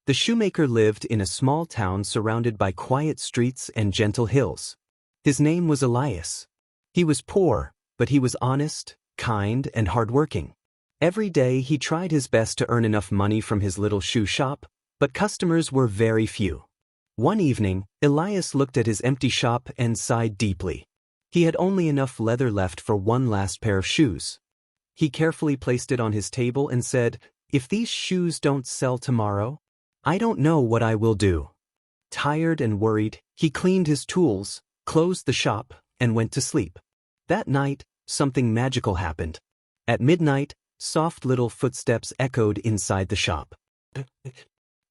The shoemaker lived in a small town surrounded by quiet streets and gentle hills. His name was Elias. He was poor, but he was honest, kind, and hardworking. Every day he tried his best to earn enough money from his little shoe shop, but customers were very few. One evening, Elias looked at his empty shop and sighed deeply. He had only enough leather left for one last pair of shoes. He carefully placed it on his table and said, "If these shoes don't sell tomorrow, I don't know what I will do." Tired and worried, he cleaned his tools, closed the shop, and went to sleep. That night, something magical happened. At midnight, soft little footsteps echoed inside the shop.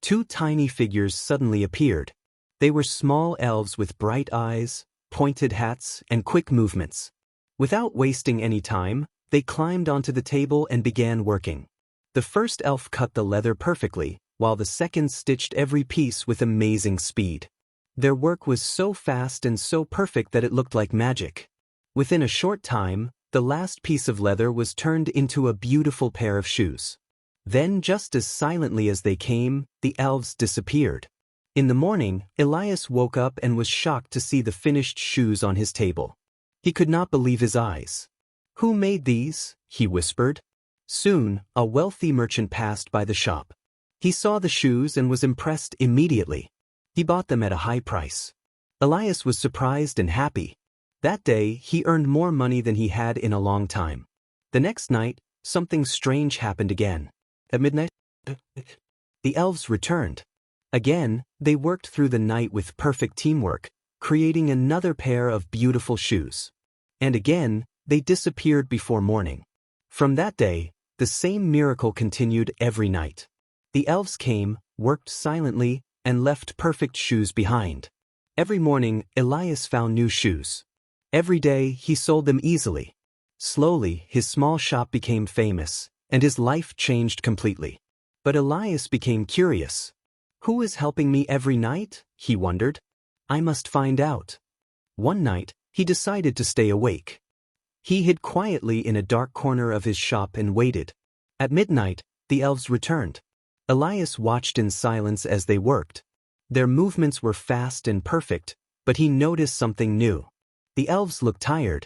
Two tiny figures suddenly appeared. They were small elves with bright eyes, pointed hats, and quick movements. Without wasting any time, they climbed onto the table and began working. The first elf cut the leather perfectly, while the second stitched every piece with amazing speed. Their work was so fast and so perfect that it looked like magic. Within a short time, the last piece of leather was turned into a beautiful pair of shoes. Then, just as silently as they came, the elves disappeared. In the morning, Elias woke up and was shocked to see the finished shoes on his table. He could not believe his eyes. "Who made these?" he whispered. Soon, a wealthy merchant passed by the shop. He saw the shoes and was impressed immediately. He bought them at a high price. Elias was surprised and happy. That day, he earned more money than he had in a long time. The next night, something strange happened again. At midnight, the elves returned. Again, they worked through the night with perfect teamwork, creating another pair of beautiful shoes. And again, they disappeared before morning. From that day, the same miracle continued every night. The elves came, worked silently, and left perfect shoes behind. Every morning, Elias found new shoes. Every day, he sold them easily. Slowly, his small shop became famous, and his life changed completely. But Elias became curious. "Who is helping me every night?" he wondered. "I must find out." One night, he decided to stay awake. He hid quietly in a dark corner of his shop and waited. At midnight, the elves returned. Elias watched in silence as they worked. Their movements were fast and perfect, but he noticed something new. The elves looked tired.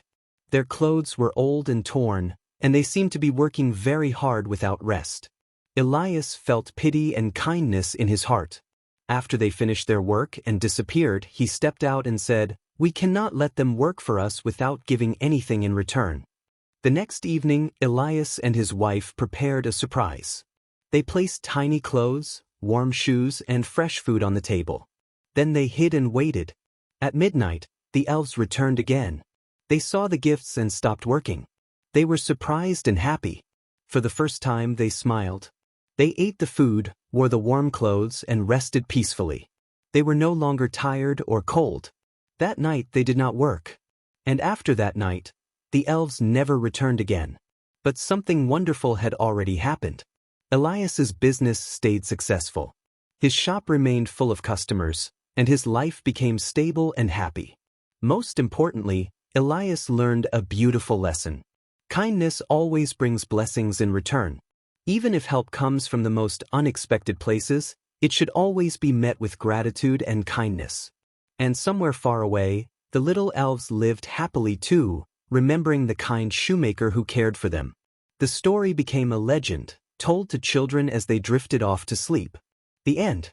Their clothes were old and torn, and they seemed to be working very hard without rest. Elias felt pity and kindness in his heart. After they finished their work and disappeared, he stepped out and said, "We cannot let them work for us without giving anything in return." The next evening, Elias and his wife prepared a surprise. They placed tiny clothes, warm shoes, and fresh food on the table. Then they hid and waited. At midnight, the elves returned again. They saw the gifts and stopped working. They were surprised and happy. For the first time, they smiled. They ate the food, wore the warm clothes, and rested peacefully. They were no longer tired or cold. That night, they did not work. And after that night, the elves never returned again. But something wonderful had already happened. Elias's business stayed successful. His shop remained full of customers, and his life became stable and happy. Most importantly, Elias learned a beautiful lesson. Kindness always brings blessings in return. Even if help comes from the most unexpected places, it should always be met with gratitude and kindness. And somewhere far away, the little elves lived happily too, remembering the kind shoemaker who cared for them. The story became a legend, told to children as they drifted off to sleep. The end.